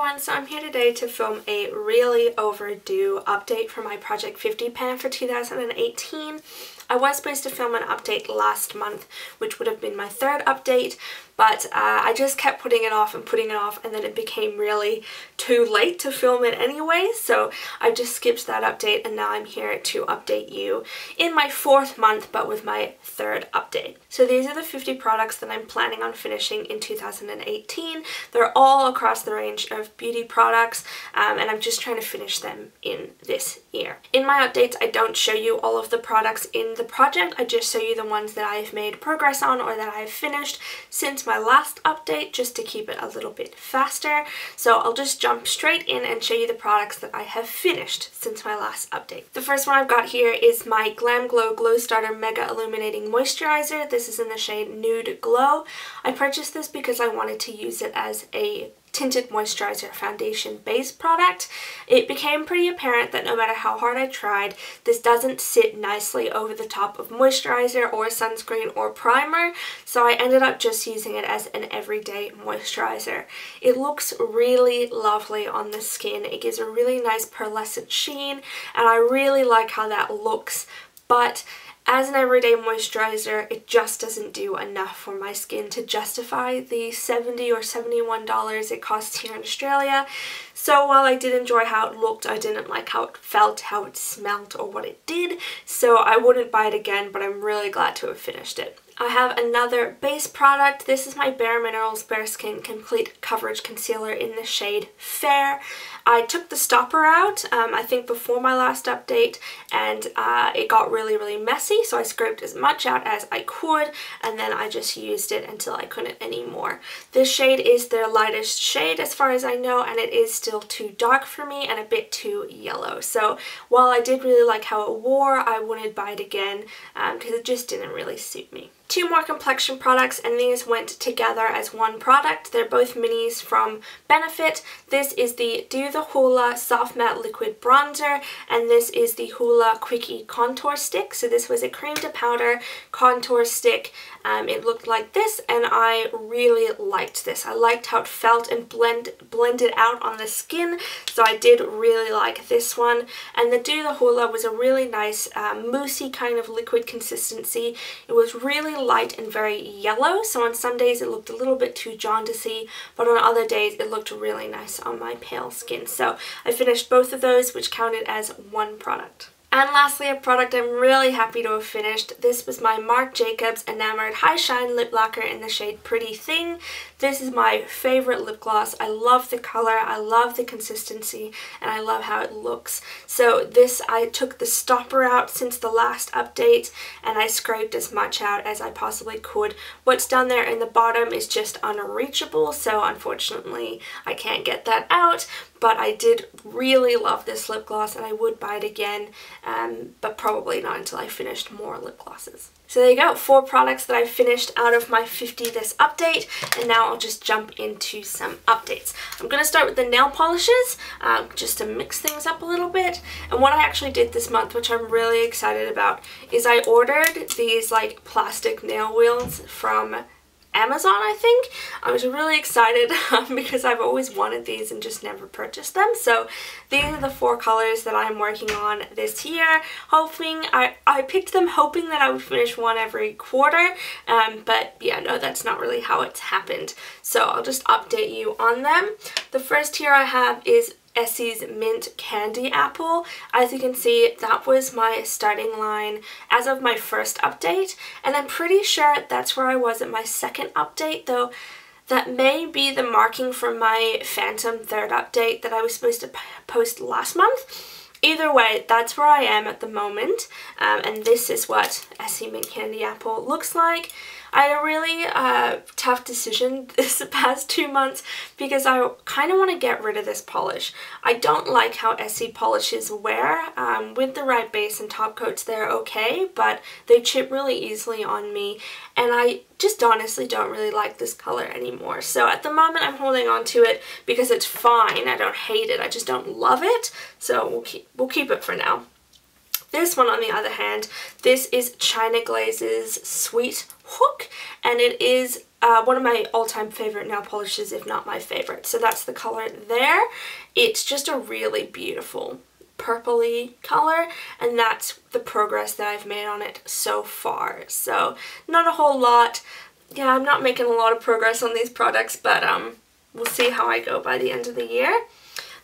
everyone, so I'm here today to film a really overdue update for my Project 50 pan for 2018. I was supposed to film an update last month, which would have been my third update, but I just kept putting it off, and then it became really too late to film it anyway, so I just skipped that update, and now I'm here to update you in my fourth month, but with my third update. So these are the 50 products that I'm planning on finishing in 2018. They're all across the range of beauty products, and I'm just trying to finish them in this year. In my updates, I don't show you all of the products in the project, I just show you the ones that I've made progress on or that I've finished since my last update, just to keep it a little bit faster. So I'll just jump straight in and show you the products that I have finished since my last update. The first one I've got here is my Glam Glow Glow Starter Mega Illuminating Moisturizer. This is in the shade Nude Glow. I purchased this because I wanted to use it as a tinted moisturizer foundation base product. It became pretty apparent that no matter how hard I tried, this doesn't sit nicely over the top of moisturizer or sunscreen or primer, so I ended up just using it as an everyday moisturizer. It looks really lovely on the skin. It gives a really nice pearlescent sheen, and I really like how that looks, but as an everyday moisturizer, it just doesn't do enough for my skin to justify the $70 or $71 it costs here in Australia. So while I did enjoy how it looked, I didn't like how it felt, how it smelled, or what it did, so I wouldn't buy it again, but I'm really glad to have finished it. I have another base product. This is my Bare Minerals Bare Skin Complete Coverage Concealer in the shade Fair. I took the stopper out, I think before my last update, and it got really messy, so I scraped as much out as I could, and then I just used it until I couldn't anymore. This shade is their lightest shade as far as I know, and it is still too dark for me and a bit too yellow. So while I did really like how it wore, I wouldn't buy it again because it just didn't really suit me. Two more complexion products, and these went together as one product. They're both minis from Benefit. This is the Do the Hoola Soft Matte Liquid Bronzer, and this is the Hoola Quickie Contour Stick. So this was a cream to powder contour stick. It looked like this, and I really liked this. I liked how it felt and blended out on the skin, so I did really like this one. And the Do the Hoola was a really nice moussey kind of liquid consistency. It was really light and very yellow, so on some days it looked a little bit too jaundicey, but on other days it looked really nice on my pale skin. So I finished both of those, which counted as one product. And lastly, a product I'm really happy to have finished. This was my Marc Jacobs Enamored High Shine Lip Lacquer in the shade Pretty Thing. This is my favorite lip gloss. I love the color, I love the consistency, and I love how it looks. So this, I took the stopper out since the last update, and I scraped as much out as I possibly could. What's down there in the bottom is just unreachable, so unfortunately I can't get that out. But I did really love this lip gloss, and I would buy it again, but probably not until I finished more lip glosses. So there you go, 4 products that I finished out of my 50 this update, and now I'll just jump into some updates. I'm going to start with the nail polishes, just to mix things up a little bit. And what I actually did this month, which I'm really excited about, is I ordered these like plastic nail wheels from Amazon, I think. I was really excited because I've always wanted these and just never purchased them. So these are the 4 colors that I'm working on this year. Hoping, I picked them hoping that I would finish one every quarter, but yeah, no, that's not really how it's happened. So I'll just update you on them. The first here I have is Essie's Mint Candy Apple. As you can see, that was my starting line as of my first update, and I'm pretty sure that's where I was at my second update, though that may be the marking from my Phantom third update that I was supposed to post last month. Either way, that's where I am at the moment, and this is what Essie Mint Candy Apple looks like. I had a really tough decision this past 2 months because I kind of want to get rid of this polish. I don't like how Essie polishes wear. With the right base and top coats, they're okay, but they chip really easily on me, and I just honestly don't really like this color anymore. So at the moment I'm holding on to it because it's fine. I don't hate it, I just don't love it, so we'll keep it for now. This one, on the other hand, this is China Glaze's Sweet Hook, and it is one of my all-time favorite nail polishes, if not my favorite. So that's the color there. It's just a really beautiful purpley color, and that's the progress that I've made on it so far. So not a whole lot. Yeah, I'm not making a lot of progress on these products, but we'll see how I go by the end of the year.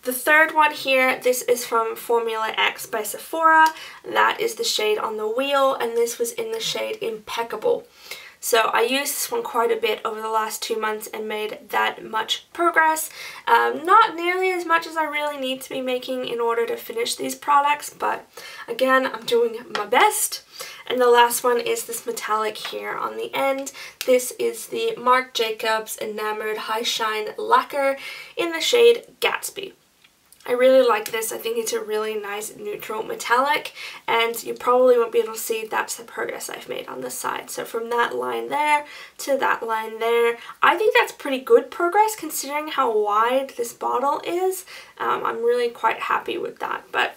The third one here, this is from Formula X by Sephora. That is the shade On the Wheel, and this was in the shade Impeccable. So I used this one quite a bit over the last 2 months and made that much progress. Not nearly as much as I really need to be making in order to finish these products, but again, I'm doing my best. And the last one is this metallic here on the end. This is the Marc Jacobs Enamored High Shine Lacquer in the shade Gatsby. I really like this. I think it's a really nice neutral metallic, and you probably won't be able to see that's the progress I've made on this side. So from that line there to that line there, I think that's pretty good progress considering how wide this bottle is. I'm really quite happy with that, but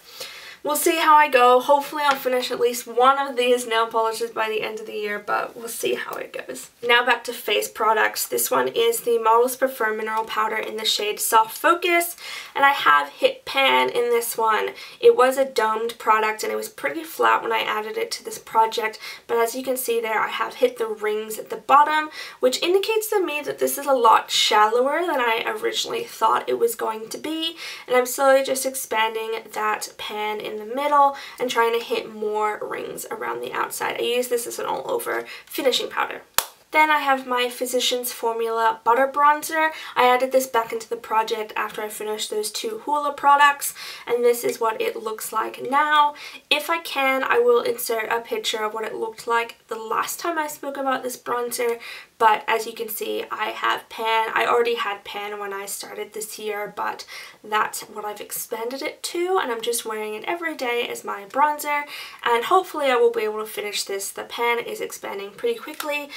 we'll see how I go. Hopefully I'll finish at least one of these nail polishes by the end of the year, but we'll see how it goes. Now back to face products. This one is the Models Prefer Mineral Powder in the shade Soft Focus, and I have hit pan in this one. It was a domed product and it was pretty flat when I added it to this project, but as you can see there, I have hit the rings at the bottom, which indicates to me that this is a lot shallower than I originally thought it was going to be, and I'm slowly just expanding that pan in the middle and trying to hit more rings around the outside. I use this as an all-over finishing powder. Then I have my Physicians Formula Butter Bronzer. I added this back into the project after I finished those 2 Hoola products, and this is what it looks like now. If I can, I will insert a picture of what it looked like the last time I spoke about this bronzer, but as you can see, I have pan. I already had pan when I started this year, but that's what I've expanded it to, and I'm just wearing it every day as my bronzer, and hopefully I will be able to finish this. The pan is expanding pretty quickly,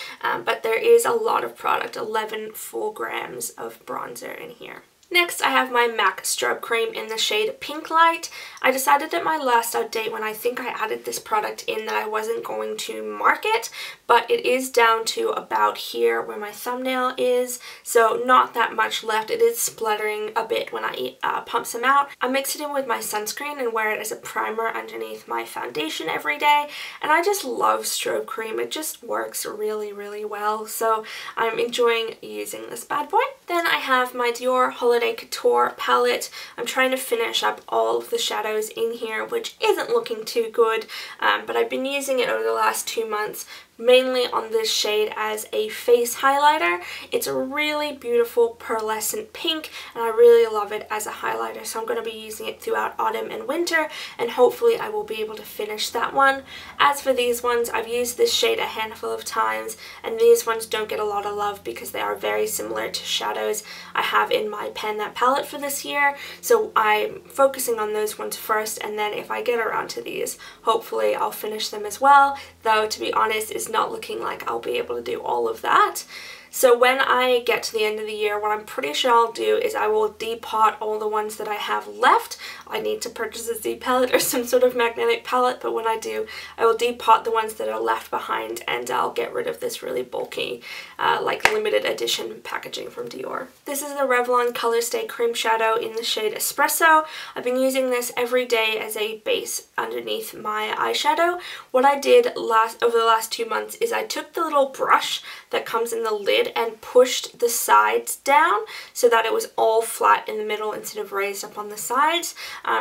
but there is a lot of product, 11 full grams of bronzer in here. Next, I have my MAC Strobe Cream in the shade Pink Light. I decided at my last update when I think I added this product in that I wasn't going to mark it, but it is down to about here where my thumbnail is, so not that much left. It is spluttering a bit when I pump some out. I mix it in with my sunscreen and wear it as a primer underneath my foundation every day, and I just love strobe cream. It just works really, really well, so I'm enjoying using this bad boy. Then I have my Dior Holiday Couture palette. I'm trying to finish up all of the shadows in here, which isn't looking too good, but I've been using it over the last 2 months, mainly on this shade as a face highlighter. It's a really beautiful pearlescent pink, and I really love it as a highlighter, so I'm going to be using it throughout autumn and winter, and hopefully I will be able to finish that one. As for these ones, I've used this shade a handful of times, and these ones don't get a lot of love because they are very similar to shadows I have in my Pan That palette for this year, so I'm focusing on those ones first, and then if I get around to these, hopefully I'll finish them as well, though to be honest, it's not looking like I'll be able to do all of that. So when I get to the end of the year, what I'm pretty sure I'll do is I will depot all the ones that I have left. I need to purchase a Z palette or some sort of magnetic palette, but when I do, I will depot the ones that are left behind, and I'll get rid of this really bulky, like limited edition packaging from Dior. This is the Revlon Color Stay Cream Shadow in the shade Espresso. I've been using this every day as a base underneath my eyeshadow. What I did over the last 2 months is I took the little brush that comes in the lid and pushed the sides down so that it was all flat in the middle instead of raised up on the sides,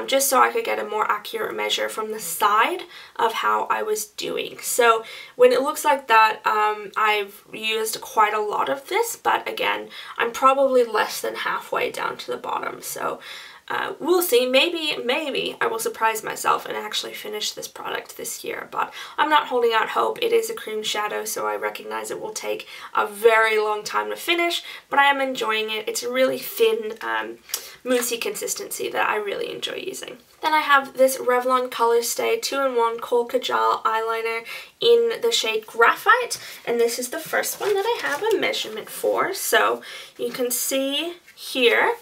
just so I could get a more accurate measure from the side of how I was doing. So when it looks like that, I've used quite a lot of this, but again, I'm probably less than halfway down to the bottom, so we'll see. Maybe I will surprise myself and actually finish this product this year, but I'm not holding out hope. It is a cream shadow, so I recognize it will take a very long time to finish, but I am enjoying it. It's a really thin, moussey consistency that I really enjoy using. Then I have this Revlon Color Stay 2-in-1 Kohl Kajal eyeliner in the shade Graphite, and this is the first one that I have a measurement for, so you can see here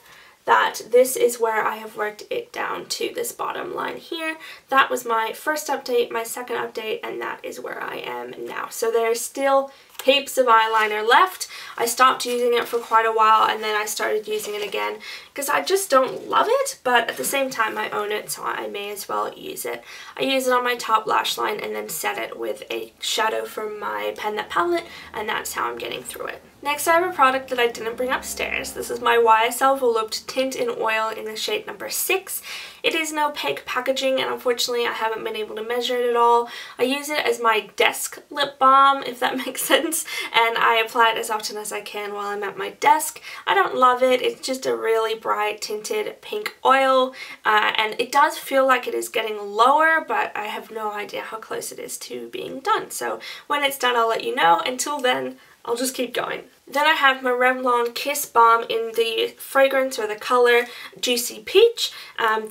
that this is where I have worked it down to this bottom line here. That was my first update, my second update, and that is where I am now. So there's still heaps of eyeliner left. I stopped using it for quite a while and then I started using it again because I just don't love it, but at the same time I own it, so I may as well use it. I use it on my top lash line and then set it with a shadow from my Pen That palette, and that's how I'm getting through it. Next, I have a product that I didn't bring upstairs. This is my YSL Volupte Tint in Oil in the shade number 6. It is an opaque packaging, and unfortunately I haven't been able to measure it at all. I use it as my desk lip balm, if that makes sense, and I apply it as often as I can while I'm at my desk. I don't love it. It's just a really bright tinted pink oil, and it does feel like it is getting lower, but I have no idea how close it is to being done. So when it's done, I'll let you know. Until then, I'll just keep going. Then I have my Revlon Kiss Balm in the fragrance or the color Juicy Peach.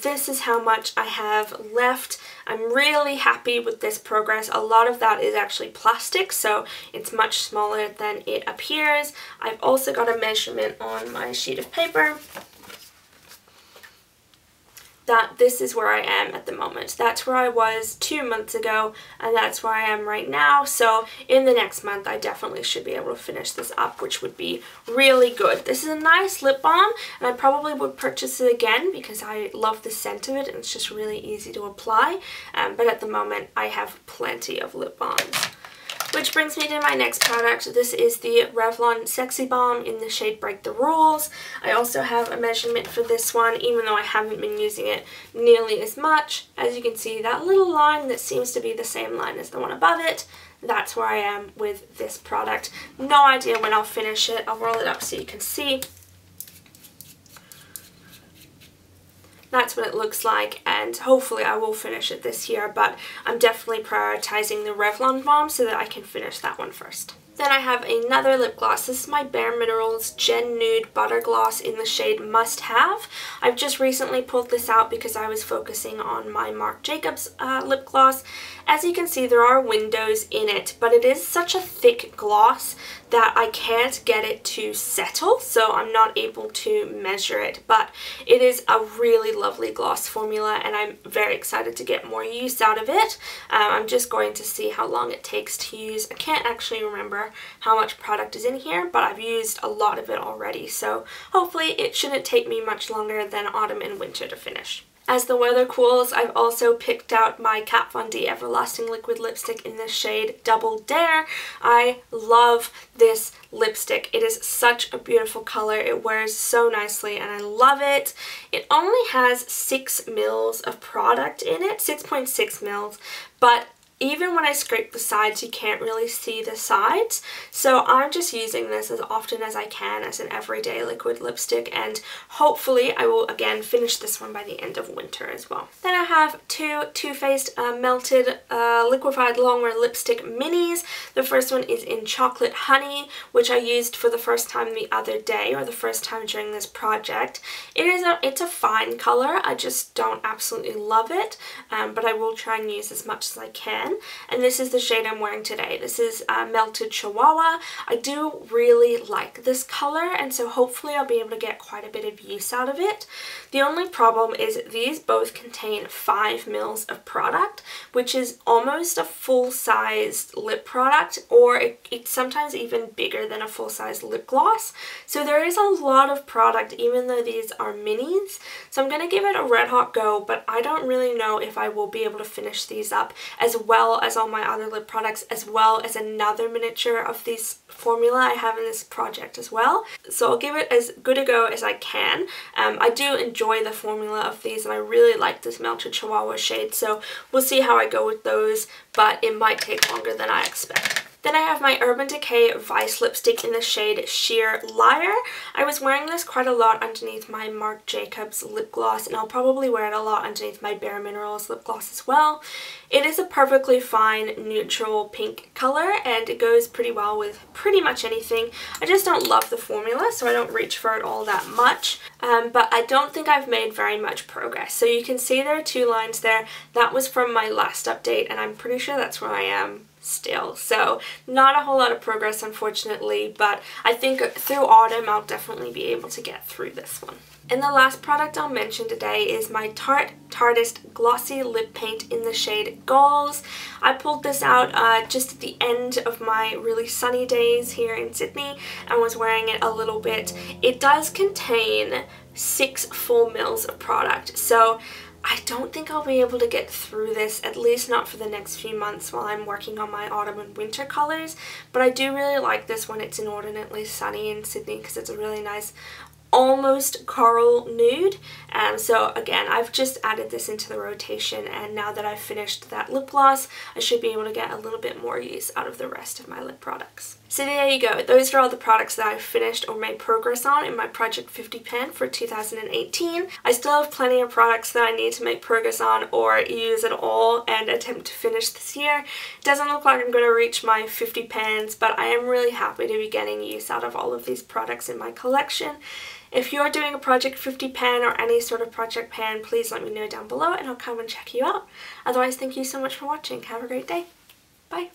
This is how much I have left. I'm really happy with this progress. A lot of that is actually plastic, so it's much smaller than it appears. I've also got a measurement on my sheet of paper that this is where I am at the moment. That's where I was 2 months ago, and that's where I am right now. So in the next month, I definitely should be able to finish this up, which would be really good. This is a nice lip balm, and I probably would purchase it again because I love the scent of it, and it's just really easy to apply. But at the moment, I have plenty of lip balms. Which brings me to my next product. This is the Revlon Sexy Balm in the shade Break the Rules. I also have a measurement for this one, even though I haven't been using it nearly as much. As you can see, that little line that seems to be the same line as the one above it, that's where I am with this product. No idea when I'll finish it. I'll roll it up so you can see. That's what it looks like, and hopefully I will finish it this year, but I'm definitely prioritizing the Revlon balm so that I can finish that one first. Then I have another lip gloss. This is my Bare Minerals Gen Nude Butter Gloss in the shade Must Have. I've just recently pulled this out because I was focusing on my Marc Jacobs lip gloss. As you can see, there are windows in it, but it is such a thick gloss that I can't get it to settle, so I'm not able to measure it. But it is a really lovely gloss formula, and I'm very excited to get more use out of it. I'm just going to see how long it takes to use. I can't actually remember how much product is in here, but I've used a lot of it already, so hopefully it shouldn't take me much longer than autumn and winter to finish. As the weather cools, I've also picked out my Kat Von D Everlasting Liquid Lipstick in the shade Double Dare. I love this lipstick. It is such a beautiful color. It wears so nicely and I love it. It only has 6 mils of product in it, 6.6 mils, but even when I scrape the sides, you can't really see the sides. So I'm just using this as often as I can as an everyday liquid lipstick, and hopefully I will again finish this one by the end of winter as well. Then I have two Too Faced Melted Liquefied Longwear Lipstick Minis. The first one is in Chocolate which I used for the first time the other day, or the first time during this project. It's a fine color. I just don't absolutely love it, but I will try and use as much as I can. And this is the shade I'm wearing today. This is Melted Chihuahua. I do really like this color, and so hopefully I'll be able to get quite a bit of use out of it. The only problem is these both contain 5 mils of product, which is almost a full-sized lip product, or it's sometimes even bigger than a full-size lip gloss. So there is a lot of product, even though these are minis. So I'm going to give it a red hot go, but I don't really know if I will be able to finish these up as well as all my other lip products, as well as another miniature of this formula I have in this project as well. So I'll give it as good a go as I can. I do enjoy the formula of these, and I really like this Melted Chihuahua shade, so we'll see how I go with those, but it might take longer than I expect. Then I have my Urban Decay Vice lipstick in the shade Sheer Liar. I was wearing this quite a lot underneath my Marc Jacobs lip gloss, and I'll probably wear it a lot underneath my Bare Minerals lip gloss as well. It is a perfectly fine neutral pink color, and it goes pretty well with pretty much anything. I just don't love the formula, so I don't reach for it all that much. But I don't think I've made very much progress. So you can see there are 2 lines there. That was from my last update, and I'm pretty sure that's where I am still. So not a whole lot of progress, unfortunately, but I think through autumn I'll definitely be able to get through this one. And the last product I'll mention today is my Tartist Glossy Lip Paint in the shade Goals. I pulled this out just at the end of my really sunny days here in Sydney and was wearing it a little bit. It does contain 6 full mils of product, so I don't think I'll be able to get through this, at least not for the next few months while I'm working on my autumn and winter colours, but I do really like this when it's inordinately sunny in Sydney because it's a really nice almost coral nude. So again, I've just added this into the rotation, and now that I've finished that lip gloss, I should be able to get a little bit more use out of the rest of my lip products. So there you go, those are all the products that I've finished or made progress on in my Project 50 pan for 2018. I still have plenty of products that I need to make progress on or use at all and attempt to finish this year. It doesn't look like I'm going to reach my 50 pans, but I am really happy to be getting use out of all of these products in my collection. If you're doing a Project 50 pan or any sort of project pan, please let me know down below and I'll come and check you out. Otherwise, thank you so much for watching. Have a great day. Bye.